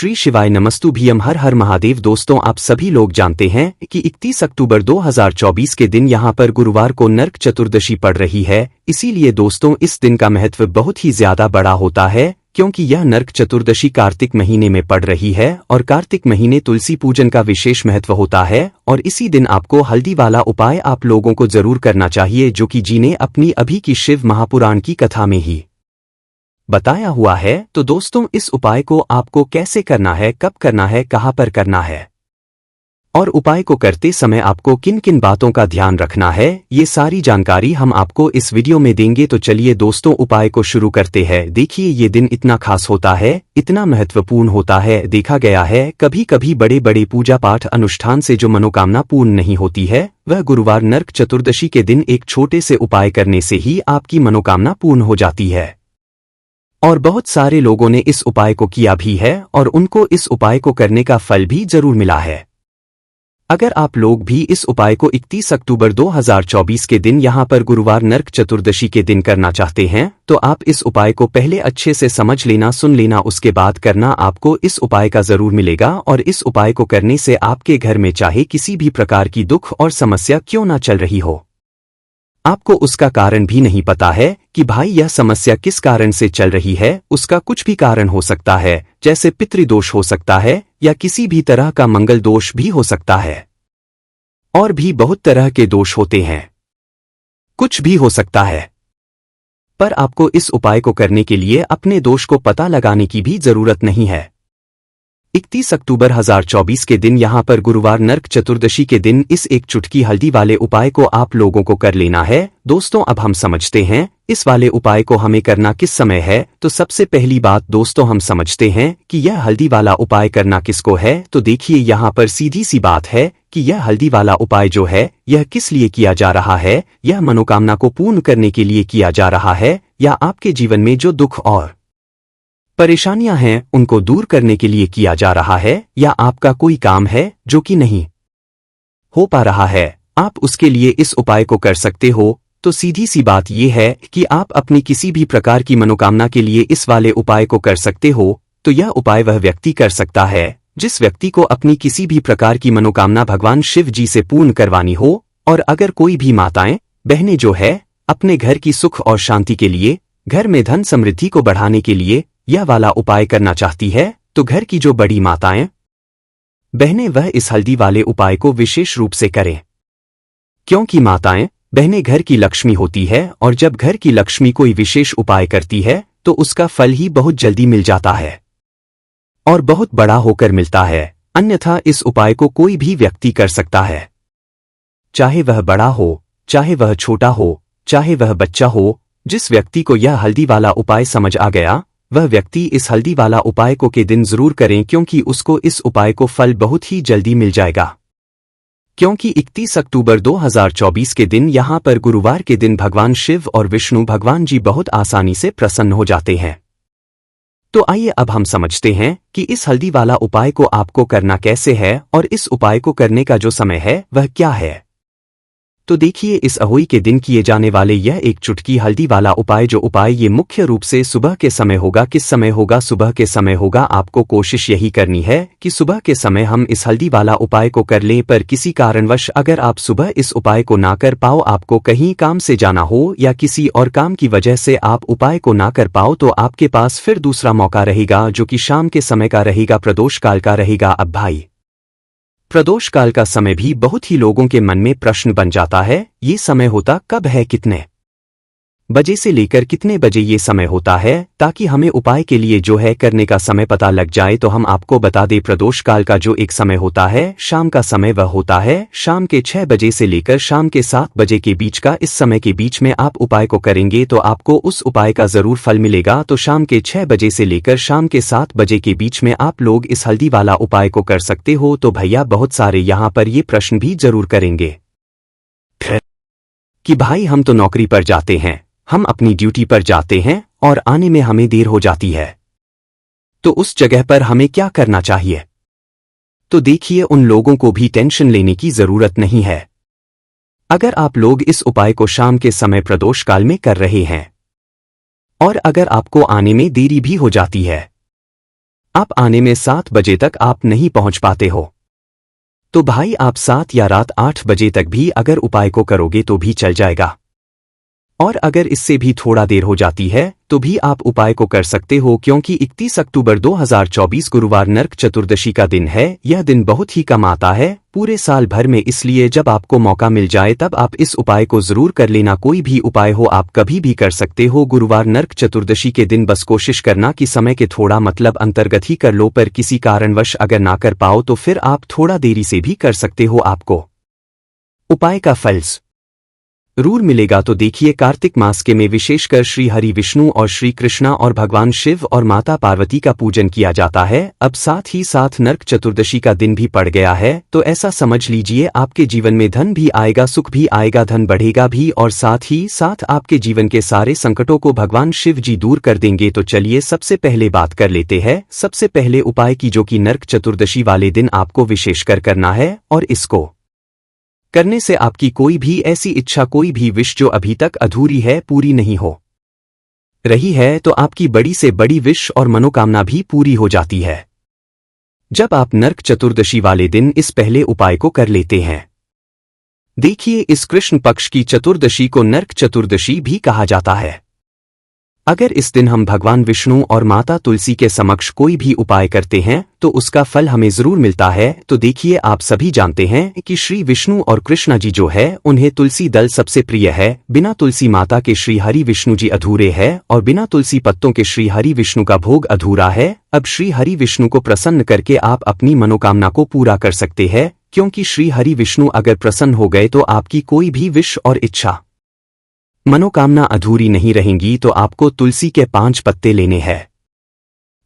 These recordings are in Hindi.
श्री शिवाय नमस्तुभ्यम हर हर महादेव। दोस्तों, आप सभी लोग जानते हैं कि 31 अक्टूबर 2024 के दिन यहां पर गुरुवार को नरक चतुर्दशी पड़ रही है। इसीलिए दोस्तों इस दिन का महत्व बहुत ही ज्यादा बड़ा होता है, क्योंकि यह नरक चतुर्दशी कार्तिक महीने में पड़ रही है और कार्तिक महीने तुलसी पूजन का विशेष महत्व होता है। और इसी दिन आपको हल्दी वाला उपाय आप लोगों को जरूर करना चाहिए, जो कि जी ने अपनी अभी की शिव महापुराण की कथा में ही बताया हुआ है। तो दोस्तों इस उपाय को आपको कैसे करना है, कब करना है, कहां पर करना है और उपाय को करते समय आपको किन किन बातों का ध्यान रखना है, ये सारी जानकारी हम आपको इस वीडियो में देंगे। तो चलिए दोस्तों उपाय को शुरू करते हैं। देखिए ये दिन इतना खास होता है, इतना महत्वपूर्ण होता है। देखा गया है कभी कभी बड़े बड़े पूजा पाठ अनुष्ठान से जो मनोकामना पूर्ण नहीं होती है, वह गुरुवार नरक चतुर्दशी के दिन एक छोटे से उपाय करने से ही आपकी मनोकामना पूर्ण हो जाती है। और बहुत सारे लोगों ने इस उपाय को किया भी है और उनको इस उपाय को करने का फल भी जरूर मिला है। अगर आप लोग भी इस उपाय को 31 अक्टूबर 2024 के दिन यहां पर गुरुवार नरक चतुर्दशी के दिन करना चाहते हैं, तो आप इस उपाय को पहले अच्छे से समझ लेना, सुन लेना, उसके बाद करना। आपको इस उपाय का जरूर मिलेगा और इस उपाय को करने से आपके घर में चाहे किसी भी प्रकार की दुख और समस्या क्यों ना चल रही हो, आपको उसका कारण भी नहीं पता है कि भाई यह समस्या किस कारण से चल रही है। उसका कुछ भी कारण हो सकता है, जैसे पितृदोष हो सकता है या किसी भी तरह का मंगल दोष भी हो सकता है, और भी बहुत तरह के दोष होते हैं, कुछ भी हो सकता है। पर आपको इस उपाय को करने के लिए अपने दोष को पता लगाने की भी जरूरत नहीं है। 31 अक्टूबर 2024 के दिन यहां पर गुरुवार नरक चतुर्दशी के दिन इस एक चुटकी हल्दी वाले उपाय को आप लोगों को कर लेना है। दोस्तों अब हम समझते हैं इस वाले उपाय को हमें करना किस समय है। तो सबसे पहली बात दोस्तों हम समझते हैं कि यह हल्दी वाला उपाय करना किसको है। तो देखिए यहां पर सीधी सी बात है कि यह हल्दी वाला उपाय जो है यह किस लिए किया जा रहा है। यह मनोकामना को पूर्ण करने के लिए किया जा रहा है, या आपके जीवन में जो दुख और परेशानियां हैं उनको दूर करने के लिए किया जा रहा है, या आपका कोई काम है जो कि नहीं हो पा रहा है, आप उसके लिए इस उपाय को कर सकते हो। तो सीधी सी बात यह है कि आप अपनी किसी भी प्रकार की मनोकामना के लिए इस वाले उपाय को कर सकते हो। तो यह उपाय वह व्यक्ति कर सकता है जिस व्यक्ति को अपनी किसी भी प्रकार की मनोकामना भगवान शिव जी से पूर्ण करवानी हो। और अगर कोई भी माताएं बहनें जो है अपने घर की सुख और शांति के लिए, घर में धन समृद्धि को बढ़ाने के लिए यह वाला उपाय करना चाहती है, तो घर की जो बड़ी माताएं बहनें वह इस हल्दी वाले उपाय को विशेष रूप से करें, क्योंकि माताएं बहनें घर की लक्ष्मी होती है और जब घर की लक्ष्मी कोई विशेष उपाय करती है तो उसका फल ही बहुत जल्दी मिल जाता है और बहुत बड़ा होकर मिलता है। अन्यथा इस उपाय को कोई भी व्यक्ति कर सकता है, चाहे वह बड़ा हो, चाहे वह छोटा हो, चाहे वह बच्चा हो। जिस व्यक्ति को यह हल्दी वाला उपाय समझ आ गया वह व्यक्ति इस हल्दी वाला उपाय को के दिन जरूर करें, क्योंकि उसको इस उपाय को फल बहुत ही जल्दी मिल जाएगा। क्योंकि 31 अक्टूबर 2024 के दिन यहां पर गुरुवार के दिन भगवान शिव और विष्णु भगवान जी बहुत आसानी से प्रसन्न हो जाते हैं। तो आइए अब हम समझते हैं कि इस हल्दी वाला उपाय को आपको करना कैसे है और इस उपाय को करने का जो समय है वह क्या है। तो देखिए इस अहोई के दिन किए जाने वाले यह एक चुटकी हल्दी वाला उपाय, जो उपाय ये मुख्य रूप से सुबह के समय होगा। किस समय होगा? सुबह के समय होगा। आपको कोशिश यही करनी है कि सुबह के समय हम इस हल्दी वाला उपाय को कर लें। पर किसी कारणवश अगर आप सुबह इस उपाय को ना कर पाओ, आपको कहीं काम से जाना हो या किसी और काम की वजह से आप उपाय को ना कर पाओ, तो आपके पास फिर दूसरा मौका रहेगा, जो कि शाम के समय का रहेगा, प्रदोष काल का रहेगा। अब भाई प्रदोष काल का समय भी बहुत ही लोगों के मन में प्रश्न बन जाता है, ये समय होता कब है, कितने बजे से लेकर कितने बजे ये समय होता है, ताकि हमें उपाय के लिए जो है करने का समय पता लग जाए। तो हम आपको बता दें प्रदोष काल का जो एक समय होता है शाम का समय, वह होता है शाम के 6 बजे से लेकर शाम के 7 बजे के बीच का। इस समय के बीच में आप उपाय को करेंगे तो आपको उस उपाय का जरूर फल मिलेगा। तो शाम के 6 बजे से लेकर शाम के 7 बजे के बीच में आप लोग इस हल्दी वाला उपाय को कर सकते हो। तो भैया बहुत सारे यहाँ पर ये प्रश्न भी जरूर करेंगे कि भाई हम तो नौकरी पर जाते हैं, हम अपनी ड्यूटी पर जाते हैं और आने में हमें देर हो जाती है, तो उस जगह पर हमें क्या करना चाहिए। तो देखिए उन लोगों को भी टेंशन लेने की जरूरत नहीं है। अगर आप लोग इस उपाय को शाम के समय प्रदोष काल में कर रहे हैं और अगर आपको आने में देरी भी हो जाती है, आप आने में 7 बजे तक आप नहीं पहुंच पाते हो तो भाई आप 7 या रात 8 बजे तक भी अगर उपाय को करोगे तो भी चल जाएगा। और अगर इससे भी थोड़ा देर हो जाती है तो भी आप उपाय को कर सकते हो, क्योंकि 31 अक्टूबर 2024 गुरुवार नरक चतुर्दशी का दिन है। यह दिन बहुत ही कम आता है पूरे साल भर में, इसलिए जब आपको मौका मिल जाए तब आप इस उपाय को जरूर कर लेना। कोई भी उपाय हो आप कभी भी कर सकते हो गुरुवार नरक चतुर्दशी के दिन। बस कोशिश करना कि समय के थोड़ा मतलब अंतर्गत ही कर लो, पर किसी कारणवश अगर ना कर पाओ तो फिर आप थोड़ा देरी से भी कर सकते हो। आपको उपाय का फल जरूर मिलेगा। तो देखिए, कार्तिक मास के में विशेषकर श्री हरि विष्णु और श्री कृष्णा और भगवान शिव और माता पार्वती का पूजन किया जाता है। अब साथ ही साथ नरक चतुर्दशी का दिन भी पड़ गया है, तो ऐसा समझ लीजिए आपके जीवन में धन भी आएगा, सुख भी आएगा, धन बढ़ेगा भी, और साथ ही साथ आपके जीवन के सारे संकटों को भगवान शिव जी दूर कर देंगे। तो चलिए सबसे पहले बात कर लेते हैं सबसे पहले उपाय की, जो कि नरक चतुर्दशी वाले दिन आपको विशेषकर करना है। और इसको करने से आपकी कोई भी ऐसी इच्छा, कोई भी विश जो अभी तक अधूरी है, पूरी नहीं हो रही है, तो आपकी बड़ी से बड़ी विश और मनोकामना भी पूरी हो जाती है जब आप नरक चतुर्दशी वाले दिन इस पहले उपाय को कर लेते हैं। देखिए, इस कृष्ण पक्ष की चतुर्दशी को नरक चतुर्दशी भी कहा जाता है। अगर इस दिन हम भगवान विष्णु और माता तुलसी के समक्ष कोई भी उपाय करते हैं तो उसका फल हमें जरूर मिलता है। तो देखिए, आप सभी जानते हैं कि श्री विष्णु और कृष्णा जी जो है उन्हें तुलसी दल सबसे प्रिय है। बिना तुलसी माता के श्री हरि विष्णु जी अधूरे हैं और बिना तुलसी पत्तों के श्री हरि विष्णु का भोग अधूरा है। अब श्री हरि विष्णु को प्रसन्न करके आप अपनी मनोकामना को पूरा कर सकते हैं, क्योंकि श्री हरि विष्णु अगर प्रसन्न हो गए तो आपकी कोई भी विश और इच्छा मनोकामना अधूरी नहीं रहेंगी। तो आपको तुलसी के 5 पत्ते लेने हैं।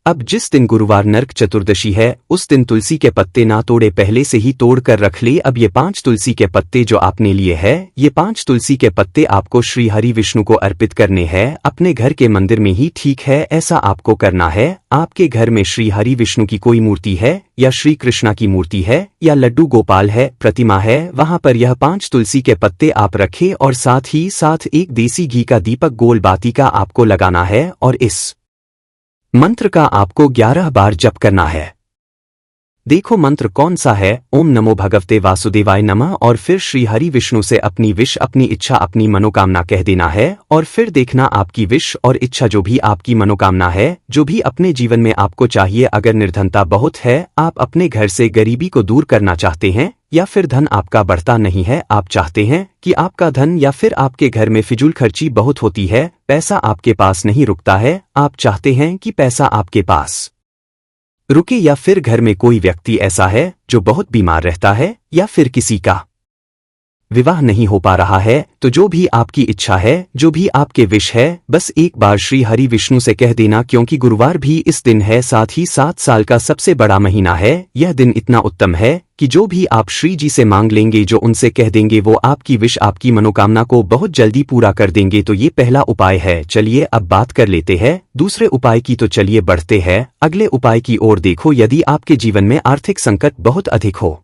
अब जिस दिन गुरुवार नरक चतुर्दशी है उस दिन तुलसी के पत्ते ना तोड़े, पहले से ही तोड़ कर रख ले। अब ये 5 तुलसी के पत्ते जो आपने लिए हैं, ये 5 तुलसी के पत्ते आपको श्री हरि विष्णु को अर्पित करने हैं अपने घर के मंदिर में ही। ठीक है, ऐसा आपको करना है। आपके घर में श्री हरि विष्णु की कोई मूर्ति है या श्री कृष्णा की मूर्ति है या लड्डू गोपाल है, प्रतिमा है, वहां पर यह 5 तुलसी के पत्ते आप रखें और साथ ही साथ एक देसी घी का दीपक गोल बाती का आपको लगाना है और इस मंत्र का आपको 11 बार जप करना है। देखो मंत्र कौन सा है, ओम नमो भगवते वासुदेवाय नमः, और फिर श्री हरि विष्णु से अपनी विश, अपनी इच्छा, अपनी मनोकामना कह देना है। और फिर देखना आपकी विश और इच्छा, जो भी आपकी मनोकामना है, जो भी अपने जीवन में आपको चाहिए। अगर निर्धनता बहुत है, आप अपने घर से गरीबी को दूर करना चाहते हैं, या फिर धन आपका बढ़ता नहीं है, आप चाहते हैं कि आपका धन, या फिर आपके घर में फिजूल खर्ची बहुत होती है, पैसा आपके पास नहीं रुकता है, आप चाहते हैं कि पैसा आपके पास रुके, या फिर घर में कोई व्यक्ति ऐसा है जो बहुत बीमार रहता है, या फिर किसी का विवाह नहीं हो पा रहा है, तो जो भी आपकी इच्छा है, जो भी आपके विश है, बस एक बार श्री हरि विष्णु से कह देना। क्योंकि गुरुवार भी इस दिन है, साथ ही 7 साल का सबसे बड़ा महीना है। यह दिन इतना उत्तम है कि जो भी आप श्री जी से मांग लेंगे, जो उनसे कह देंगे, वो आपकी विश, आपकी मनोकामना को बहुत जल्दी पूरा कर देंगे। तो ये पहला उपाय है। चलिए अब बात कर लेते हैं दूसरे उपाय की। तो चलिए बढ़ते हैं अगले उपाय की ओर। देखो, यदि आपके जीवन में आर्थिक संकट बहुत अधिक हो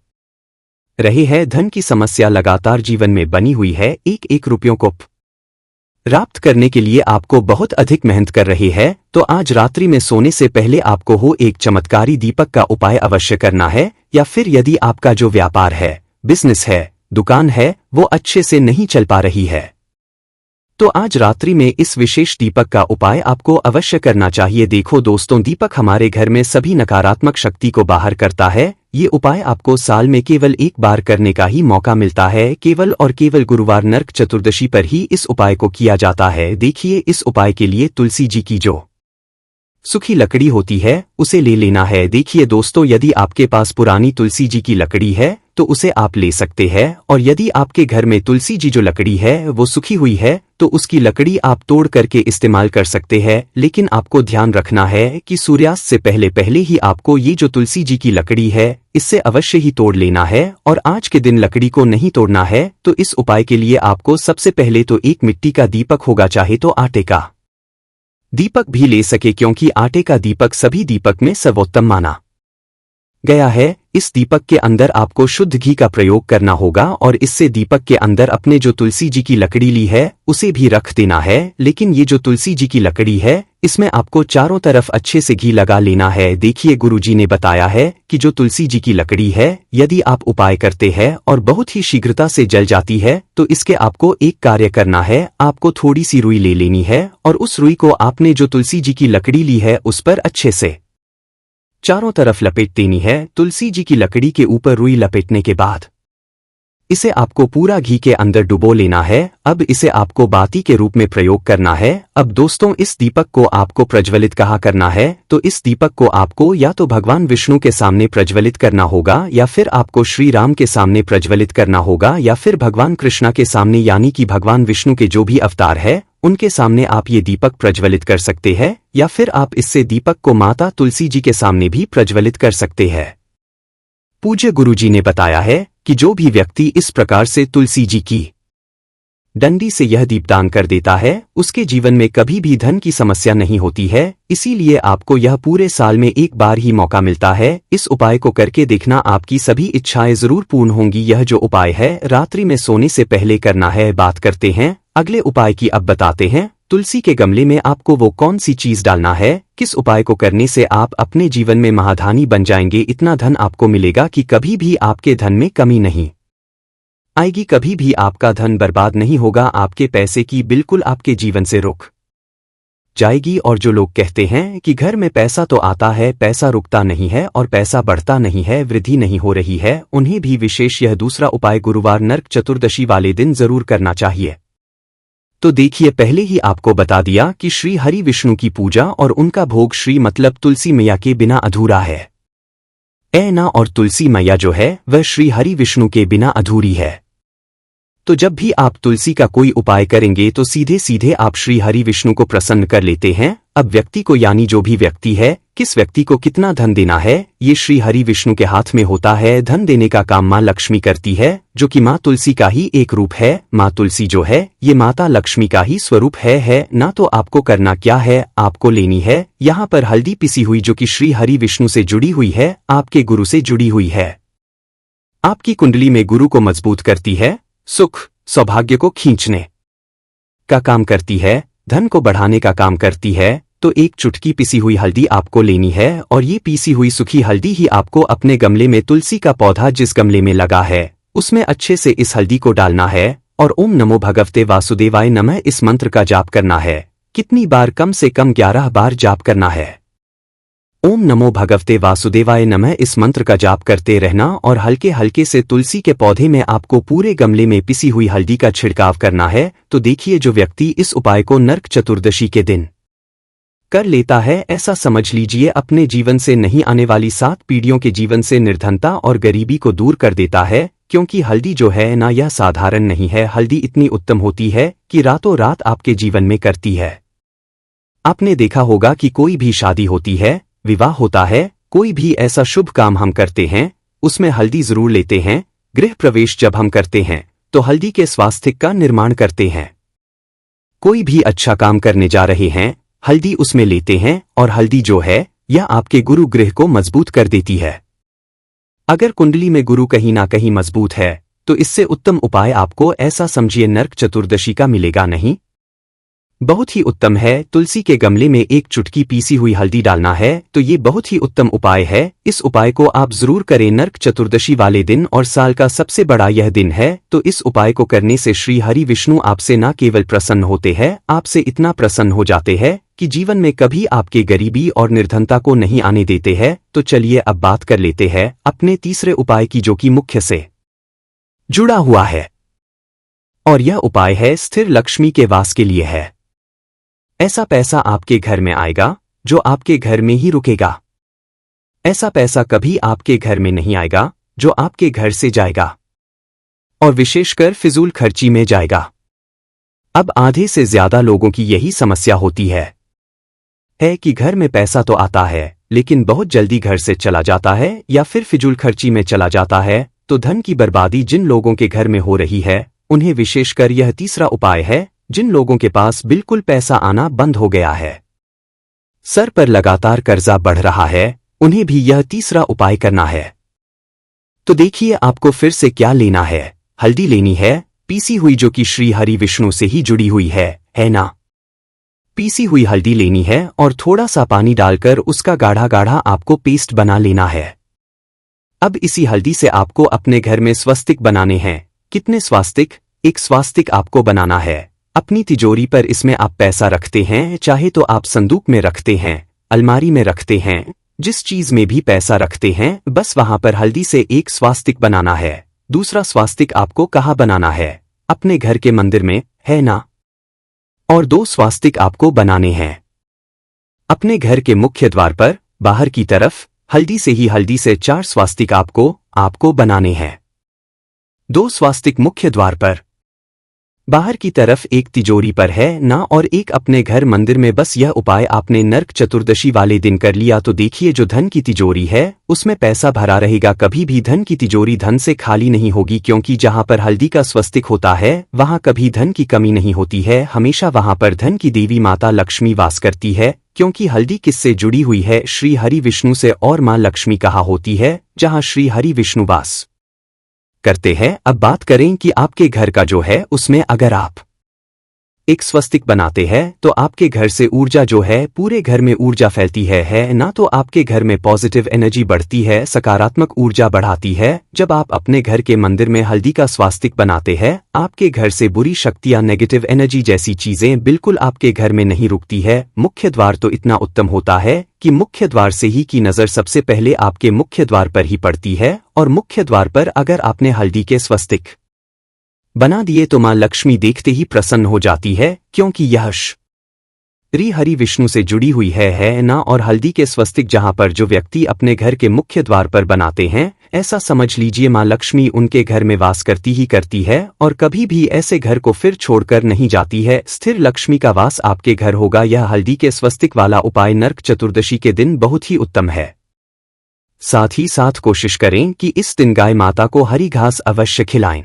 रहे हैं, धन की समस्या लगातार जीवन में बनी हुई है, एक एक रुपयों को प्राप्त करने के लिए आपको बहुत अधिक मेहनत कर रहे हैं, तो आज रात्रि में सोने से पहले आपको हो एक चमत्कारी दीपक का उपाय अवश्य करना है। या फिर यदि आपका जो व्यापार है, बिजनेस है, दुकान है, वो अच्छे से नहीं चल पा रही है, तो आज रात्रि में इस विशेष दीपक का उपाय आपको अवश्य करना चाहिए। देखो दोस्तों, दीपक हमारे घर में सभी नकारात्मक शक्ति को बाहर करता है। ये उपाय आपको साल में केवल एक बार करने का ही मौका मिलता है, केवल और केवल गुरुवार नरक चतुर्दशी पर ही इस उपाय को किया जाता है। देखिए, इस उपाय के लिए तुलसी जी की जो सूखी लकड़ी होती है उसे ले लेना है। देखिए दोस्तों, यदि आपके पास पुरानी तुलसी जी की लकड़ी है तो उसे आप ले सकते हैं, और यदि आपके घर में तुलसी जी जो लकड़ी है वो सूखी हुई है तो उसकी लकड़ी आप तोड़ करके इस्तेमाल कर सकते हैं। लेकिन आपको ध्यान रखना है कि सूर्यास्त से पहले पहले ही आपको ये जो तुलसी जी की लकड़ी है इससे अवश्य ही तोड़ लेना है, और आज के दिन लकड़ी को नहीं तोड़ना है। तो इस उपाय के लिए आपको सबसे पहले तो एक मिट्टी का दीपक होगा, चाहे तो आटे का दीपक भी ले सके, क्योंकि आटे का दीपक सभी दीपक में सर्वोत्तम माना गया है। इस दीपक के अंदर आपको शुद्ध घी का प्रयोग करना होगा और इससे दीपक के अंदर अपने जो तुलसी जी की लकड़ी ली है उसे भी रख देना है। लेकिन ये जो तुलसी जी की लकड़ी है इसमें आपको चारों तरफ अच्छे से घी लगा लेना है। देखिए गुरुजी ने बताया है कि जो तुलसी जी की लकड़ी है यदि आप उपाय करते हैं और बहुत ही शीघ्रता से जल जाती है तो इसके आपको एक कार्य करना है। आपको थोड़ी सी रुई ले लेनी है और उस रुई को आपने जो तुलसी जी की लकड़ी ली है उस पर अच्छे से चारों तरफ लपेट देनी है। तुलसी जी की लकड़ी के ऊपर रुई लपेटने के बाद इसे आपको पूरा घी के अंदर डुबो लेना है। अब इसे आपको बाती के रूप में प्रयोग करना है। अब दोस्तों इस दीपक को आपको प्रज्वलित कहाँ करना है, तो इस दीपक को आपको या तो भगवान विष्णु के सामने प्रज्वलित करना होगा या फिर आपको श्री राम के सामने प्रज्वलित करना होगा या फिर भगवान कृष्णा के सामने, यानी कि भगवान विष्णु के जो भी अवतार है उनके सामने आप ये दीपक प्रज्वलित कर सकते हैं। या फिर आप इससे दीपक को माता तुलसी जी के सामने भी प्रज्वलित कर सकते हैं। पूज्य गुरुजी ने बताया है कि जो भी व्यक्ति इस प्रकार से तुलसी जी की डंडी से यह दीपदान कर देता है उसके जीवन में कभी भी धन की समस्या नहीं होती है। इसीलिए आपको यह पूरे साल में एक बार ही मौका मिलता है। इस उपाय को करके देखना, आपकी सभी इच्छाएं जरूर पूर्ण होंगी। यह जो उपाय है रात्रि में सोने से पहले करना है। बात करते हैं अगले उपाय की। अब बताते हैं तुलसी के गमले में आपको वो कौन सी चीज डालना है, किस उपाय को करने से आप अपने जीवन में महाधनी बन जाएंगे। इतना धन आपको मिलेगा कि कभी भी आपके धन में कमी नहीं आएगी, कभी भी आपका धन बर्बाद नहीं होगा। आपके पैसे की बिल्कुल आपके जीवन से रुक जाएगी। और जो लोग कहते हैं कि घर में पैसा तो आता है, पैसा रुकता नहीं है और पैसा बढ़ता नहीं है, वृद्धि नहीं हो रही है, उन्हें भी विशेष यह दूसरा उपाय गुरुवार नरक चतुर्दशी वाले दिन जरूर करना चाहिए। तो देखिए, पहले ही आपको बता दिया कि श्री हरि विष्णु की पूजा और उनका भोग श्री मतलब तुलसी मैया के बिना अधूरा है। ना और तुलसी मैया जो है वह श्री हरि विष्णु के बिना अधूरी है। तो जब भी आप तुलसी का कोई उपाय करेंगे तो सीधे सीधे आप श्री हरि विष्णु को प्रसन्न कर लेते हैं। अब व्यक्ति को, यानी जो भी व्यक्ति है, किस व्यक्ति को कितना धन देना है ये श्री हरि विष्णु के हाथ में होता है। धन देने का काम माँ लक्ष्मी करती है, जो कि माँ तुलसी का ही एक रूप है। माँ तुलसी जो है ये माता लक्ष्मी का ही स्वरूप है ना। तो आपको करना क्या है, आपको लेनी है यहाँ पर हल्दी पिसी हुई, जो कि श्री हरि विष्णु से जुड़ी हुई है, आपके गुरु से जुड़ी हुई है, आपकी कुंडली में गुरु को मजबूत करती है, सुख सौभाग्य को खींचने का काम करती है, धन को बढ़ाने का काम करती है। तो एक चुटकी पिसी हुई हल्दी आपको लेनी है और ये पीसी हुई सूखी हल्दी ही आपको अपने गमले में, तुलसी का पौधा जिस गमले में लगा है उसमें अच्छे से इस हल्दी को डालना है और ओम नमो भगवते वासुदेवाय नमः इस मंत्र का जाप करना है। कितनी बार, कम से कम 11 बार जाप करना है। ओम नमो भगवते वासुदेवाय नमः इस मंत्र का जाप करते रहना और हल्के हल्के से तुलसी के पौधे में आपको पूरे गमले में पिसी हुई हल्दी का छिड़काव करना है। तो देखिए, जो व्यक्ति इस उपाय को नरक चतुर्दशी के दिन कर लेता है, ऐसा समझ लीजिए अपने जीवन से नहीं आने वाली 7 पीढ़ियों के जीवन से निर्धनता और गरीबी को दूर कर देता है। क्योंकि हल्दी जो है ना, यह साधारण नहीं है। हल्दी इतनी उत्तम होती है कि रातों रात आपके जीवन में करती है। आपने देखा होगा कि कोई भी शादी होती है, विवाह होता है, कोई भी ऐसा शुभ काम हम करते हैं उसमें हल्दी जरूर लेते हैं। गृह प्रवेश जब हम करते हैं तो हल्दी के स्वास्थ्य का निर्माण करते हैं। कोई भी अच्छा काम करने जा रहे हैं, हल्दी उसमें लेते हैं और हल्दी जो है यह आपके गुरु गृह को मजबूत कर देती है। अगर कुंडली में गुरु कहीं ना कहीं मजबूत है तो इससे उत्तम उपाय आपको, ऐसा समझिए, नरक चतुर्दशी का मिलेगा नहीं। बहुत ही उत्तम है। तुलसी के गमले में एक चुटकी पीसी हुई हल्दी डालना है, तो ये बहुत ही उत्तम उपाय है। इस उपाय को आप जरूर करें नरक चतुर्दशी वाले दिन, और साल का सबसे बड़ा यह दिन है। तो इस उपाय को करने से श्री हरि विष्णु आपसे न केवल प्रसन्न होते हैं, आपसे इतना प्रसन्न हो जाते हैं कि जीवन में कभी आपके गरीबी और निर्धनता को नहीं आने देते हैं। तो चलिए अब बात कर लेते हैं अपने तीसरे उपाय की, जो कि मुख्य से जुड़ा हुआ है, और यह उपाय है स्थिर लक्ष्मी के वास के लिए है। ऐसा पैसा आपके घर में आएगा जो आपके घर में ही रुकेगा। ऐसा पैसा कभी आपके घर में नहीं आएगा जो आपके घर से जाएगा, और विशेषकर फिजूल खर्ची में जाएगा। अब आधे से ज्यादा लोगों की यही समस्या होती है कि घर में पैसा तो आता है लेकिन बहुत जल्दी घर से चला जाता है या फिर फिजूल खर्ची में चला जाता है। तो धन की बर्बादी जिन लोगों के घर में हो रही है उन्हें विशेषकर यह तीसरा उपाय है। जिन लोगों के पास बिल्कुल पैसा आना बंद हो गया है, सर पर लगातार कर्जा बढ़ रहा है, उन्हें भी यह तीसरा उपाय करना है। तो देखिए आपको फिर से क्या लेना है। हल्दी लेनी है, पीसी हुई, जो कि श्री हरि विष्णु से ही जुड़ी हुई है ना। पीसी हुई हल्दी लेनी है और थोड़ा सा पानी डालकर उसका गाढ़ा गाढ़ा आपको पेस्ट बना लेना है। अब इसी हल्दी से आपको अपने घर में स्वस्तिक बनाने हैं। कितने स्वास्तिक? एक स्वास्तिक आपको बनाना है। अपनी तिजोरी पर इसमें आप पैसा रखते हैं, चाहे तो आप संदूक में रखते हैं, अलमारी में रखते हैं, जिस चीज में भी पैसा रखते हैं, बस वहां पर हल्दी से एक स्वास्तिक बनाना है। दूसरा स्वास्तिक आपको कहाँ बनाना है? अपने घर के मंदिर में, है ना। और 2 स्वास्तिक आपको बनाने हैं अपने घर के मुख्य द्वार पर, बाहर की तरफ। हल्दी से 4 स्वास्तिक आपको बनाने हैं। 2 स्वास्तिक मुख्य द्वार पर, बाहर की तरफ, एक तिजोरी पर, है ना, और एक अपने घर मंदिर में। बस यह उपाय आपने नरक चतुर्दशी वाले दिन कर लिया तो देखिए जो धन की तिजोरी है उसमें पैसा भरा रहेगा। कभी भी धन की तिजोरी धन से खाली नहीं होगी, क्योंकि जहां पर हल्दी का स्वस्तिक होता है वहां कभी धन की कमी नहीं होती है। हमेशा वहां पर धन की देवी माता लक्ष्मी वास करती है, क्योंकि हल्दी किससे जुड़ी हुई है? श्री हरि विष्णु से, और मां लक्ष्मी कहा होती है जहां श्री हरि विष्णु वास करते हैं। अब बात करें कि आपके घर का जो है उसमें अगर आप एक स्वस्तिक बनाते हैं तो आपके घर से ऊर्जा जो है पूरे घर में ऊर्जा फैलती है ना। तो आपके घर में पॉजिटिव एनर्जी बढ़ती है, सकारात्मक ऊर्जा बढ़ाती है। जब आप अपने घर के मंदिर में हल्दी का स्वास्तिक बनाते हैं, आपके घर से बुरी शक्तियां, नेगेटिव एनर्जी जैसी चीजें बिल्कुल आपके घर में नहीं रुकती है। मुख्य द्वार तो इतना उत्तम होता है कि मुख्य द्वार से ही की नजर सबसे पहले आपके मुख्य द्वार पर ही पड़ती है, और मुख्य द्वार पर अगर आपने हल्दी के स्वस्तिक बना दिए तो मां लक्ष्मी देखते ही प्रसन्न हो जाती है, क्योंकि यह श्री हरि विष्णु से जुड़ी हुई है ना। और हल्दी के स्वस्तिक जहां पर जो व्यक्ति अपने घर के मुख्य द्वार पर बनाते हैं, ऐसा समझ लीजिए मां लक्ष्मी उनके घर में वास करती ही करती है, और कभी भी ऐसे घर को फिर छोड़कर नहीं जाती है। स्थिर लक्ष्मी का वास आपके घर होगा। यह हल्दी के स्वस्तिक वाला उपाय नरक चतुर्दशी के दिन बहुत ही उत्तम है। साथ ही साथ कोशिश करें कि इस दिन गाय माता को हरी घास अवश्य खिलाएं,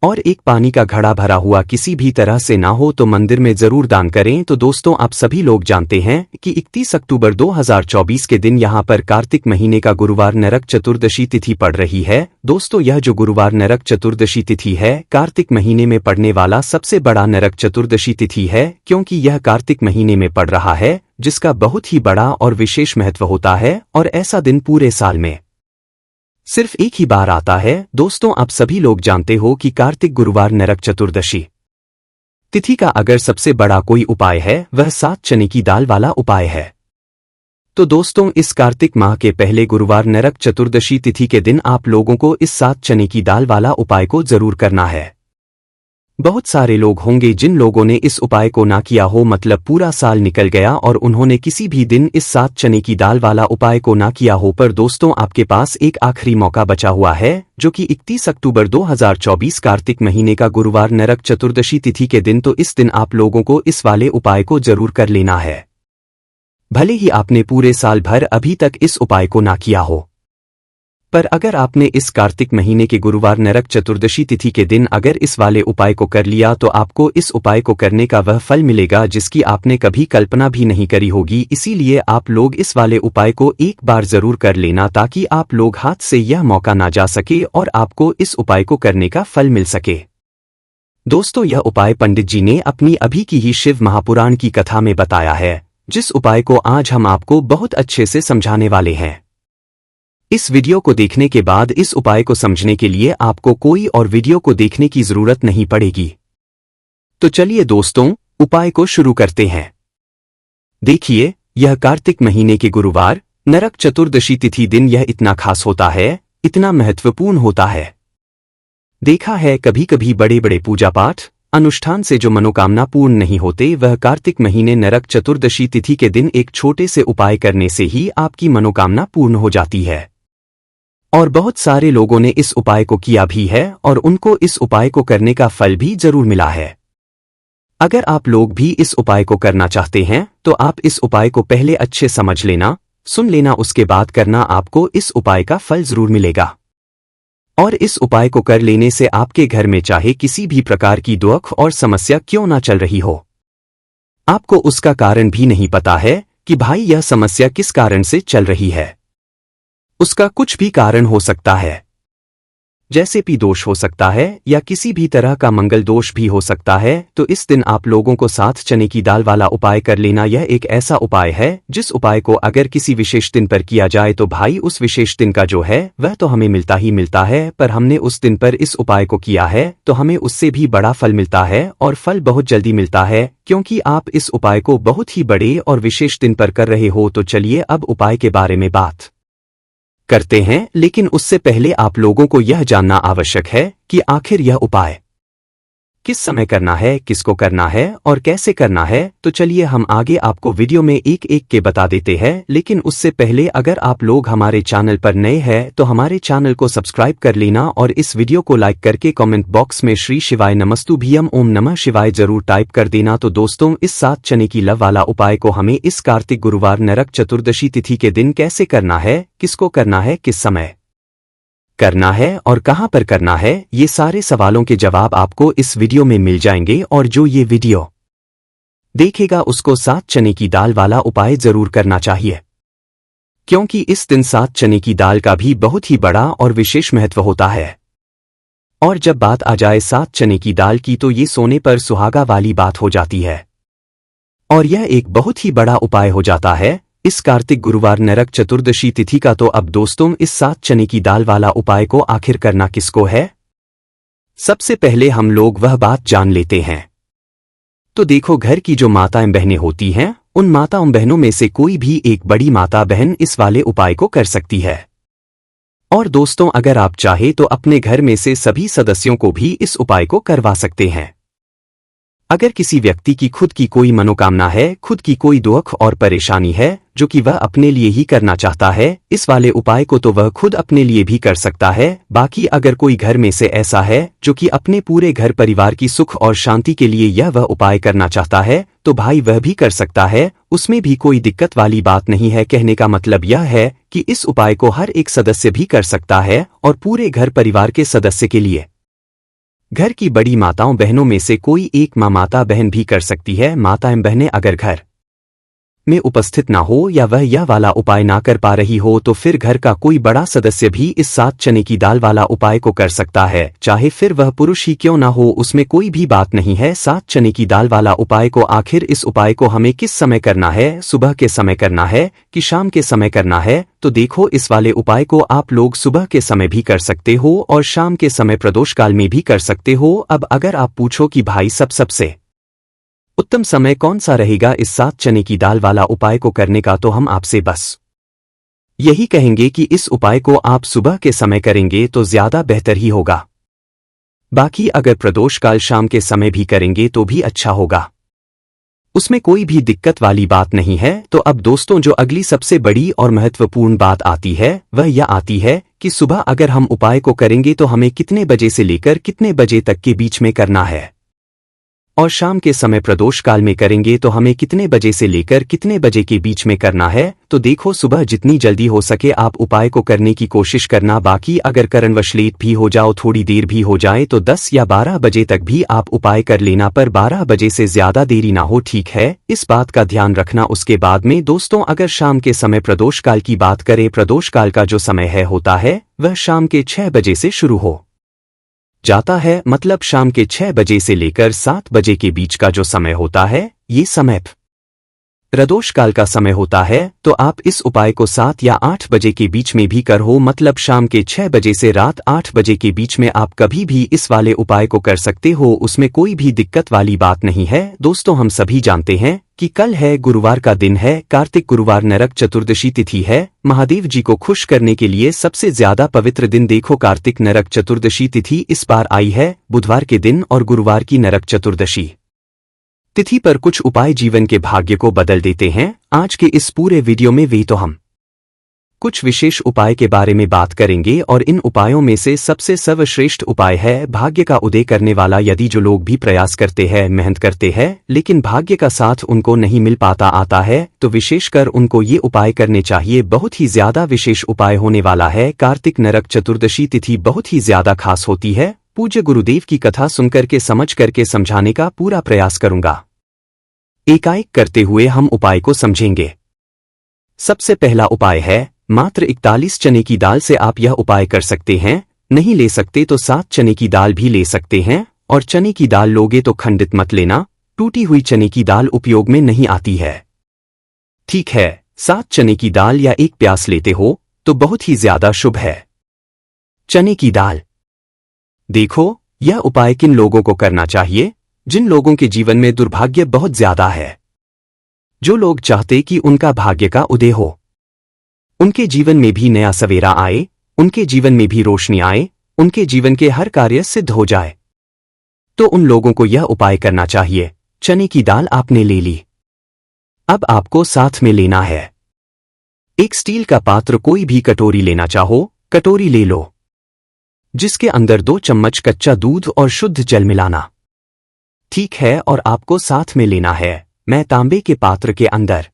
और एक पानी का घड़ा भरा हुआ किसी भी तरह से ना हो तो मंदिर में जरूर दान करें। तो दोस्तों, आप सभी लोग जानते हैं कि 31 अक्टूबर 2024 के दिन यहां पर कार्तिक महीने का गुरुवार नरक चतुर्दशी तिथि पड़ रही है। दोस्तों, यह जो गुरुवार नरक चतुर्दशी तिथि है, कार्तिक महीने में पड़ने वाला सबसे बड़ा नरक चतुर्दशी तिथि है, क्योंकि यह कार्तिक महीने में पड़ रहा है, जिसका बहुत ही बड़ा और विशेष महत्व होता है। और ऐसा दिन पूरे साल में सिर्फ एक ही बार आता है। दोस्तों, आप सभी लोग जानते हो कि कार्तिक गुरुवार नरक चतुर्दशी तिथि का अगर सबसे बड़ा कोई उपाय है वह 7 चने की दाल वाला उपाय है। तो दोस्तों, इस कार्तिक माह के पहले गुरुवार नरक चतुर्दशी तिथि के दिन आप लोगों को इस 7 चने की दाल वाला उपाय को जरूर करना है। बहुत सारे लोग होंगे जिन लोगों ने इस उपाय को ना किया हो, मतलब पूरा साल निकल गया और उन्होंने किसी भी दिन इस 7 चने की दाल वाला उपाय को ना किया हो। पर दोस्तों, आपके पास एक आखिरी मौका बचा हुआ है, जो कि 31 अक्टूबर 2024 कार्तिक महीने का गुरुवार नरक चतुर्दशी तिथि के दिन। तो इस दिन आप लोगों को इस वाले उपाय को जरूर कर लेना है, भले ही आपने पूरे साल भर अभी तक इस उपाय को ना किया हो। पर अगर आपने इस कार्तिक महीने के गुरुवार नरक चतुर्दशी तिथि के दिन अगर इस वाले उपाय को कर लिया तो आपको इस उपाय को करने का वह फल मिलेगा जिसकी आपने कभी कल्पना भी नहीं करी होगी। इसीलिए आप लोग इस वाले उपाय को एक बार जरूर कर लेना, ताकि आप लोग हाथ से यह मौका ना जा सके और आपको इस उपाय को करने का फल मिल सके। दोस्तों, यह उपाय पंडित जी ने अपनी अभी की ही शिव महापुराण की कथा में बताया है, जिस उपाय को आज हम आपको बहुत अच्छे से समझाने वाले हैं। इस वीडियो को देखने के बाद इस उपाय को समझने के लिए आपको कोई और वीडियो को देखने की जरूरत नहीं पड़ेगी। तो चलिए दोस्तों, उपाय को शुरू करते हैं। देखिए, यह कार्तिक महीने के गुरुवार नरक चतुर्दशी तिथि दिन यह इतना खास होता है, इतना महत्वपूर्ण होता है। देखा है कभी कभी बड़े बड़े पूजा पाठ अनुष्ठान से जो मनोकामना पूर्ण नहीं होते, वह कार्तिक महीने नरक चतुर्दशी तिथि के दिन एक छोटे से उपाय करने से ही आपकी मनोकामना पूर्ण हो जाती है। और बहुत सारे लोगों ने इस उपाय को किया भी है और उनको इस उपाय को करने का फल भी जरूर मिला है। अगर आप लोग भी इस उपाय को करना चाहते हैं तो आप इस उपाय को पहले अच्छे समझ लेना, सुन लेना, उसके बाद करना, आपको इस उपाय का फल जरूर मिलेगा। और इस उपाय को कर लेने से आपके घर में चाहे किसी भी प्रकार की दुख और समस्या क्यों ना चल रही हो, आपको उसका कारण भी नहीं पता है कि भाई यह समस्या किस कारण से चल रही है, उसका कुछ भी कारण हो सकता है, जैसे पी दोष हो सकता है या किसी भी तरह का मंगल दोष भी हो सकता है। तो इस दिन आप लोगों को साथ चने की दाल वाला उपाय कर लेना। यह एक ऐसा उपाय है जिस उपाय को अगर किसी विशेष दिन पर किया जाए तो भाई उस विशेष दिन का जो है वह तो हमें मिलता ही मिलता है, पर हमने उस दिन पर इस उपाय को किया है तो हमें उससे भी बड़ा फल मिलता है और फल बहुत जल्दी मिलता है, क्योंकि आप इस उपाय को बहुत ही बड़े और विशेष दिन पर कर रहे हो। तो चलिए अब उपाय के बारे में बात करते हैं, लेकिन उससे पहले आप लोगों को यह जानना आवश्यक है कि आखिर यह उपाय किस समय करना है, किसको करना है और कैसे करना है। तो चलिए हम आगे आपको वीडियो में एक एक के बता देते हैं, लेकिन उससे पहले अगर आप लोग हमारे चैनल पर नए हैं तो हमारे चैनल को सब्सक्राइब कर लेना और इस वीडियो को लाइक करके कमेंट बॉक्स में श्री शिवाय नमस्तुभ्यम ओम नमः शिवाय जरूर टाइप कर देना। तो दोस्तों, इस 7 चने की लव वाला उपाय को हमें इस कार्तिक गुरुवार नरक चतुर्दशी तिथि के दिन कैसे करना है, किसको करना है, किस समय करना है और कहां पर करना है, ये सारे सवालों के जवाब आपको इस वीडियो में मिल जाएंगे। और जो ये वीडियो देखेगा उसको 7 चने की दाल वाला उपाय जरूर करना चाहिए, क्योंकि इस दिन 7 चने की दाल का भी बहुत ही बड़ा और विशेष महत्व होता है। और जब बात आ जाए 7 चने की दाल की तो ये सोने पर सुहागा वाली बात हो जाती है और यह एक बहुत ही बड़ा उपाय हो जाता है इस कार्तिक गुरुवार नरक चतुर्दशी तिथि का। तो अब दोस्तों, इस 7 चने की दाल वाला उपाय को आखिर करना किसको है, सबसे पहले हम लोग वह बात जान लेते हैं। तो देखो, घर की जो माताएं बहनें होती हैं उन माताओं बहनों में से कोई भी एक बड़ी माता बहन इस वाले उपाय को कर सकती है। और दोस्तों, अगर आप चाहे तो अपने घर में से सभी सदस्यों को भी इस उपाय को करवा सकते हैं। अगर किसी व्यक्ति की खुद की कोई मनोकामना है, खुद की कोई दुख और परेशानी है जो कि वह अपने लिए ही करना चाहता है, इस वाले उपाय को तो वह खुद अपने लिए भी कर सकता है। बाकी अगर कोई घर में से ऐसा है जो कि अपने पूरे घर परिवार की सुख और शांति के लिए यह वह उपाय करना चाहता है तो भाई वह भी कर सकता है, उसमें भी कोई दिक्कत वाली बात नहीं है। कहने का मतलब यह है कि इस उपाय को हर एक सदस्य भी कर सकता है और पूरे घर परिवार के सदस्य के लिए घर की बड़ी माताओं बहनों में से कोई एक माता बहन भी कर सकती है। माताएं बहनें अगर घर में उपस्थित ना हो या वह यह वाला उपाय ना कर पा रही हो तो फिर घर का कोई बड़ा सदस्य भी इस 7 चने की दाल वाला उपाय को कर सकता है, चाहे फिर वह पुरुष ही क्यों ना हो, उसमें कोई भी बात नहीं है। 7 चने की दाल वाला उपाय को आखिर इस उपाय को हमें किस समय करना है, सुबह के समय करना है कि शाम के समय करना है। तो देखो, इस वाले उपाय को आप लोग सुबह के समय भी कर सकते हो और शाम के समय प्रदोष काल में भी कर सकते हो। अब अगर आप पूछो कि भाई सबसे उत्तम समय कौन सा रहेगा इस 7 चने की दाल वाला उपाय को करने का, तो हम आपसे बस यही कहेंगे कि इस उपाय को आप सुबह के समय करेंगे तो ज्यादा बेहतर ही होगा। बाकी अगर प्रदोष काल शाम के समय भी करेंगे तो भी अच्छा होगा, उसमें कोई भी दिक्कत वाली बात नहीं है। तो अब दोस्तों, जो अगली सबसे बड़ी और महत्वपूर्ण बात आती है वह यह आती है कि सुबह अगर हम उपाय को करेंगे तो हमें कितने बजे से लेकर कितने बजे तक के बीच में करना है, और शाम के समय प्रदोष काल में करेंगे तो हमें कितने बजे से लेकर कितने बजे के बीच में करना है। तो देखो, सुबह जितनी जल्दी हो सके आप उपाय को करने की कोशिश करना। बाकी अगर कारणवश लेट भी हो जाओ, थोड़ी देर भी हो जाए तो 10 या 12 बजे तक भी आप उपाय कर लेना, पर 12 बजे से ज्यादा देरी ना हो, ठीक है, इस बात का ध्यान रखना। उसके बाद में दोस्तों, अगर शाम के समय प्रदोष काल की बात करें, प्रदोष काल का जो समय होता है वह शाम के 6 बजे से शुरू हो जाता है, मतलब शाम के 6 बजे से लेकर 7 बजे के बीच का जो समय होता है ये समय प्रदोष काल का समय होता है। तो आप इस उपाय को 7 या 8 बजे के बीच में भी कर हो, मतलब शाम के 6 बजे से रात 8 बजे के बीच में आप कभी भी इस वाले उपाय को कर सकते हो, उसमें कोई भी दिक्कत वाली बात नहीं है। दोस्तों, हम सभी जानते हैं कि कल है गुरुवार का दिन है, कार्तिक गुरुवार नरक चतुर्दशी तिथि है। महादेव जी को खुश करने के लिए सबसे ज्यादा पवित्र दिन देखो कार्तिक नरक चतुर्दशी तिथि इस बार आई है बुधवार के दिन, और गुरुवार की नरक चतुर्दशी तिथि पर कुछ उपाय जीवन के भाग्य को बदल देते हैं। आज के इस पूरे वीडियो में भी तो हम कुछ विशेष उपाय के बारे में बात करेंगे, और इन उपायों में से सबसे सर्वश्रेष्ठ उपाय है भाग्य का उदय करने वाला। यदि जो लोग भी प्रयास करते हैं, मेहनत करते हैं, लेकिन भाग्य का साथ उनको नहीं मिल पाता आता है, तो विशेषकर उनको ये उपाय करने चाहिए। बहुत ही ज्यादा विशेष उपाय होने वाला है। कार्तिक नरक चतुर्दशी तिथि बहुत ही ज्यादा खास होती है। पूज्य गुरुदेव की कथा सुनकर के समझ करके समझाने का पूरा प्रयास करूंगा। एकाएक करते हुए हम उपाय को समझेंगे। सबसे पहला उपाय है मात्र 41 चने की दाल से आप यह उपाय कर सकते हैं। नहीं ले सकते तो 7 चने की दाल भी ले सकते हैं, और चने की दाल लोगे तो खंडित मत लेना, टूटी हुई चने की दाल उपयोग में नहीं आती है। ठीक है, 7 चने की दाल या 1 प्यास लेते हो तो बहुत ही ज्यादा शुभ है। चने की दाल। देखो, यह उपाय किन लोगों को करना चाहिए? जिन लोगों के जीवन में दुर्भाग्य बहुत ज्यादा है, जो लोग चाहते कि उनका भाग्य का उदय हो, उनके जीवन में भी नया सवेरा आए, उनके जीवन में भी रोशनी आए, उनके जीवन के हर कार्य सिद्ध हो जाए, तो उन लोगों को यह उपाय करना चाहिए। चने की दाल आपने ले ली, अब आपको साथ में लेना है एक स्टील का पात्र, कोई भी कटोरी लेना चाहो, कटोरी ले लो, जिसके अंदर 2 चम्मच कच्चा दूध और शुद्ध जल मिलाना। ठीक है, और आपको साथ में लेना है मैं तांबे के पात्र के अंदर।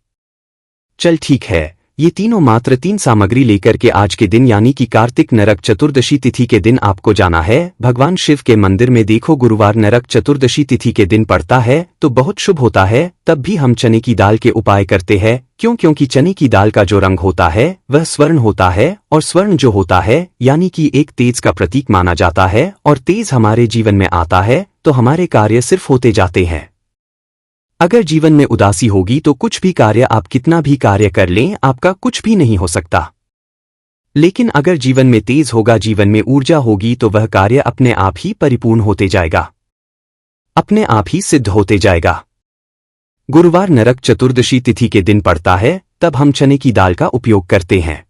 चल ठीक है, ये तीनों मात्र 3 सामग्री लेकर के आज के दिन यानी कि कार्तिक नरक चतुर्दशी तिथि के दिन आपको जाना है भगवान शिव के मंदिर में। देखो, गुरुवार नरक चतुर्दशी तिथि के दिन पड़ता है तो बहुत शुभ होता है। तब भी हम चने की दाल के उपाय करते हैं, क्योंकि चने की दाल का जो रंग होता है वह स्वर्ण होता है, और स्वर्ण जो होता है यानी कि एक तेज का प्रतीक माना जाता है, और तेज हमारे जीवन में आता है तो हमारे कार्य सिर्फ होते जाते हैं। अगर जीवन में उदासी होगी तो कुछ भी कार्य आप कितना भी कार्य कर लें, आपका कुछ भी नहीं हो सकता। लेकिन अगर जीवन में तेज होगा, जीवन में ऊर्जा होगी, तो वह कार्य अपने आप ही परिपूर्ण होते जाएगा, अपने आप ही सिद्ध होते जाएगा। गुरुवार नरक चतुर्दशी तिथि के दिन पड़ता है, तब हम चने की दाल का उपयोग करते हैं।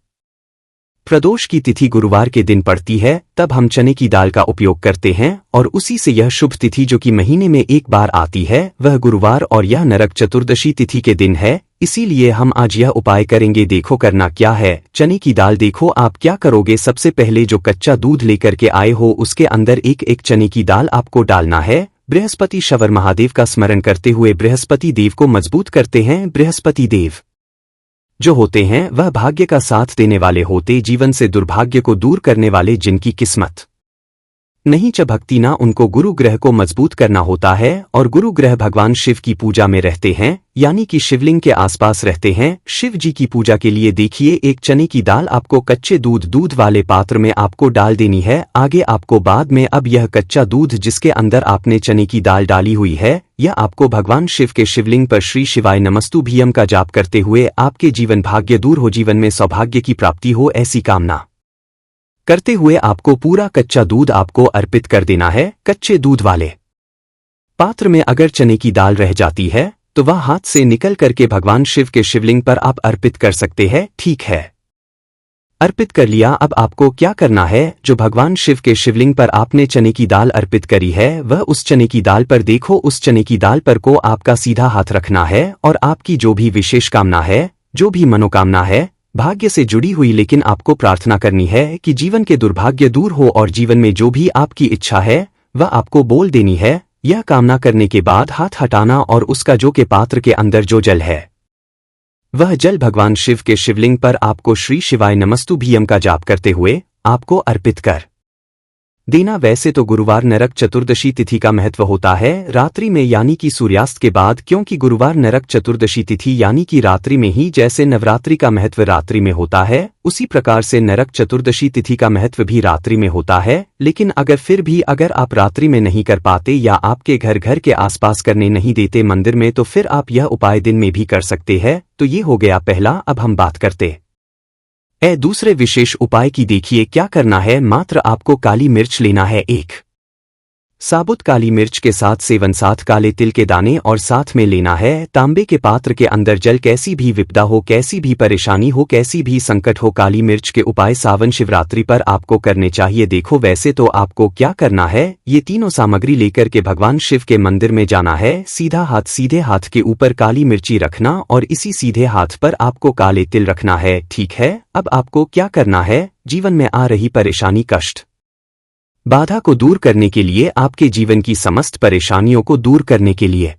प्रदोष की तिथि गुरुवार के दिन पड़ती है, तब हम चने की दाल का उपयोग करते हैं, और उसी से यह शुभ तिथि जो कि महीने में एक बार आती है वह गुरुवार, और यह नरक चतुर्दशी तिथि के दिन है, इसीलिए हम आज यह उपाय करेंगे। देखो करना क्या है, चने की दाल। देखो आप क्या करोगे, सबसे पहले जो कच्चा दूध लेकर के आए हो उसके अंदर एक एक चने की दाल आपको डालना है। बृहस्पति शवर महादेव का स्मरण करते हुए बृहस्पति देव को मजबूत करते हैं। बृहस्पति देव जो होते हैं वह भाग्य का साथ देने वाले होते, जीवन से दुर्भाग्य को दूर करने वाले, जिनकी किस्मत नहीं चभकती ना, उनको गुरु ग्रह को मजबूत करना होता है। और गुरु ग्रह भगवान शिव की पूजा में रहते हैं, यानी कि शिवलिंग के आसपास रहते हैं। शिव जी की पूजा के लिए देखिए, एक चने की दाल आपको कच्चे दूध वाले पात्र में आपको डाल देनी है। आगे आपको बाद में अब यह कच्चा दूध जिसके अंदर आपने चने की दाल डाली हुई है, यह आपको भगवान शिव के शिवलिंग पर श्री शिवाय नमस्तुभ्यम का जाप करते हुए आपके जीवन भाग्य दूर हो, जीवन में सौभाग्य की प्राप्ति हो, ऐसी कामना करते हुए आपको पूरा कच्चा दूध आपको अर्पित कर देना है। कच्चे दूध वाले पात्र में अगर चने की दाल रह जाती है तो वह हाथ से निकल करके भगवान शिव के शिवलिंग पर आप अर्पित कर सकते हैं। ठीक है, अर्पित कर लिया। अब आपको क्या करना है, जो भगवान शिव के शिवलिंग पर आपने चने की दाल अर्पित करी है वह उस चने की दाल पर, देखो उस चने की दाल पर को आपका सीधा हाथ रखना है, और आपकी जो भी विशेष कामना है, जो भी मनोकामना है भाग्य से जुड़ी हुई, लेकिन आपको प्रार्थना करनी है कि जीवन के दुर्भाग्य दूर हो, और जीवन में जो भी आपकी इच्छा है वह आपको बोल देनी है। यह कामना करने के बाद हाथ हटाना, और उसका जो के पात्र के अंदर जो जल है वह जल भगवान शिव के शिवलिंग पर आपको श्री शिवाय नमस्तुभ्यम का जाप करते हुए आपको अर्पित कर देना। वैसे तो गुरुवार नरक चतुर्दशी तिथि का महत्व होता है रात्रि में, यानी कि सूर्यास्त के बाद, क्योंकि गुरुवार नरक चतुर्दशी तिथि यानी कि रात्रि में ही, जैसे नवरात्रि का महत्व रात्रि में होता है उसी प्रकार से नरक चतुर्दशी तिथि का महत्व भी रात्रि में होता है। लेकिन अगर फिर भी अगर आप रात्रि में नहीं कर पाते, या आपके घर के आसपास करने नहीं देते मंदिर में, तो फिर आप यह उपाय दिन में भी कर सकते हैं। तो ये हो गया पहला। अब हम बात करते दूसरे विशेष उपाय की। देखिए क्या करना है, मात्र आपको काली मिर्च लेना है, एक साबुत काली मिर्च के साथ सेवन 7 काले तिल के दाने, और साथ में लेना है तांबे के पात्र के अंदर जल। कैसी भी विपदा हो, कैसी भी परेशानी हो, कैसी भी संकट हो, काली मिर्च के उपाय सावन शिवरात्रि पर आपको करने चाहिए। देखो वैसे तो आपको क्या करना है, ये तीनों सामग्री लेकर के भगवान शिव के मंदिर में जाना है। सीधे हाथ के ऊपर काली मिर्ची रखना, और इसी सीधे हाथ पर आपको काले तिल रखना है। ठीक है, अब आपको क्या करना है, जीवन में आ रही परेशानी, कष्ट, बाधा को दूर करने के लिए, आपके जीवन की समस्त परेशानियों को दूर करने के लिए,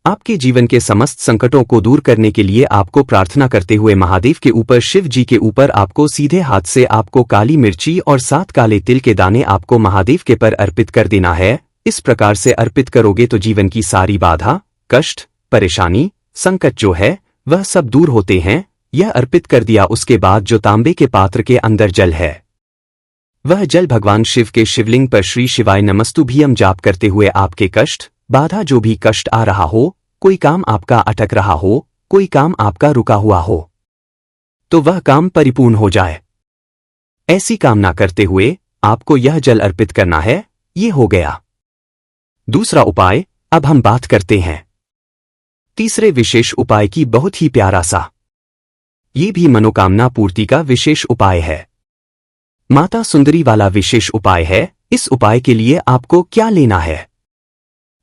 आपके जीवन के समस्त संकटों को दूर करने के लिए आपको प्रार्थना करते हुए महादेव के ऊपर, शिव जी के ऊपर आपको सीधे हाथ से आपको काली मिर्ची और 7 काले तिल के दाने आपको महादेव के पर अर्पित कर देना है। इस प्रकार से अर्पित करोगे तो जीवन की सारी बाधा, कष्ट, परेशानी, संकट जो है वह सब दूर होते हैं, यह अर्पित कर दिया उसके बाद जो तांबे के पात्र के अंदर जल है वह जल भगवान शिव के शिवलिंग पर श्री शिवाय नमस्तुभ्यम जाप करते हुए आपके कष्ट बाधा जो भी कष्ट आ रहा हो, कोई काम आपका अटक रहा हो, कोई काम आपका रुका हुआ हो, तो वह काम परिपूर्ण हो जाए। ऐसी कामना करते हुए आपको यह जल अर्पित करना है। ये हो गया दूसरा उपाय। अब हम बात करते हैं तीसरे विशेष उपाय की। बहुत ही प्यारा सा ये भी मनोकामना पूर्ति का विशेष उपाय है। माता सुंदरी वाला विशेष उपाय है। इस उपाय के लिए आपको क्या लेना है?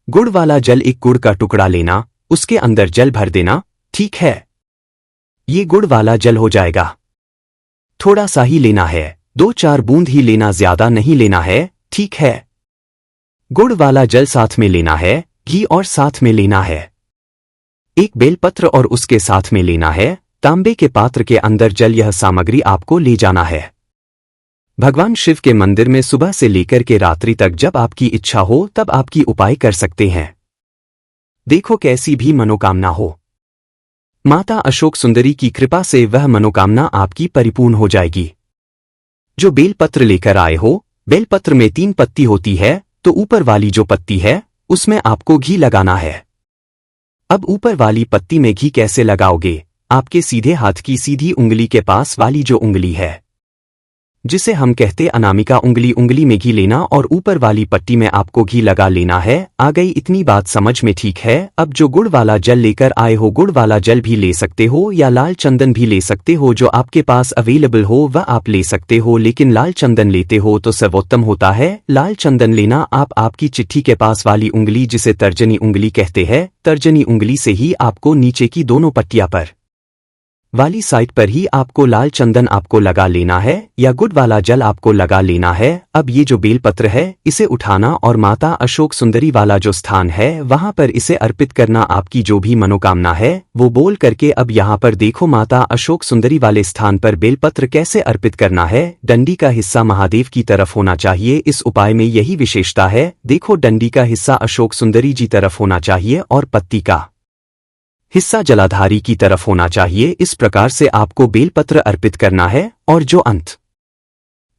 गुड़ वाला जल, एक गुड़ का टुकड़ा लेना, उसके अंदर जल भर देना। ठीक है, ये गुड़ वाला जल हो जाएगा। थोड़ा सा ही लेना है, 2-4 बूंद ही लेना, ज्यादा नहीं लेना है। ठीक है, गुड़ वाला जल साथ में लेना है, घी और साथ में लेना है, एक बेलपत्र और उसके साथ में लेना है, तांबे के पात्र के अंदर जल। यह सामग्री आपको ले जाना है भगवान शिव के मंदिर में। सुबह से लेकर के रात्रि तक जब आपकी इच्छा हो तब आपकी उपाय कर सकते हैं। देखो कैसी भी मनोकामना हो, माता अशोक सुंदरी की कृपा से वह मनोकामना आपकी परिपूर्ण हो जाएगी। जो बेलपत्र लेकर आए हो, बेलपत्र में 3 पत्ती होती है, तो ऊपर वाली जो पत्ती है उसमें आपको घी लगाना है। अब ऊपर वाली पत्ती में घी कैसे लगाओगे? आपके सीधे हाथ की सीधी उंगली के पास वाली जो उंगली है, जिसे हम कहते अनामिका उंगली, उंगली में घी लेना और ऊपर वाली पट्टी में आपको घी लगा लेना है। आ गई इतनी बात समझ में? ठीक है। अब जो गुड़ वाला जल लेकर आए हो, गुड़ वाला जल भी ले सकते हो या लाल चंदन भी ले सकते हो, जो आपके पास अवेलेबल हो वह आप ले सकते हो, लेकिन लाल चंदन लेते हो तो सर्वोत्तम होता है। लाल चंदन लेना आप आपकी चिट्ठी के पास वाली उंगली, जिसे तर्जनी उंगली कहते हैं, तर्जनी उंगली से ही आपको नीचे की दोनों पट्टियां पर वाली साइड पर ही आपको लाल चंदन आपको लगा लेना है या गुड़ वाला जल आपको लगा लेना है। अब ये जो बेलपत्र है इसे उठाना और माता अशोक सुंदरी वाला जो स्थान है वहां पर इसे अर्पित करना। आपकी जो भी मनोकामना है वो बोल करके। अब यहाँ पर देखो, माता अशोक सुंदरी वाले स्थान पर बेलपत्र कैसे अर्पित करना है। डंडी का हिस्सा महादेव की तरफ होना चाहिए। इस उपाय में यही विशेषता है। देखो, डंडी का हिस्सा अशोक सुंदरी जी तरफ होना चाहिए और पत्ती का हिस्सा जलाधारी की तरफ होना चाहिए। इस प्रकार से आपको बेलपत्र अर्पित करना है और जो अंत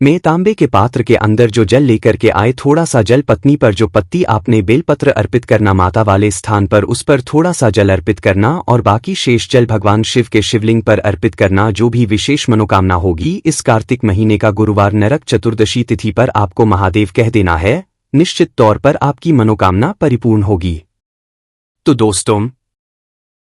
में तांबे के पात्र के अंदर जो जल लेकर के आए, थोड़ा सा जल पत्नी पर जो पत्ती आपने बेलपत्र अर्पित करना माता वाले स्थान पर, उस पर थोड़ा सा जल अर्पित करना और बाकी शेष जल भगवान शिव के शिवलिंग पर अर्पित करना। जो भी विशेष मनोकामना होगी इस कार्तिक महीने का गुरुवार नरक चतुर्दशी तिथि पर आपको महादेव कह देना है। निश्चित तौर पर आपकी मनोकामना परिपूर्ण होगी। तो दोस्तों,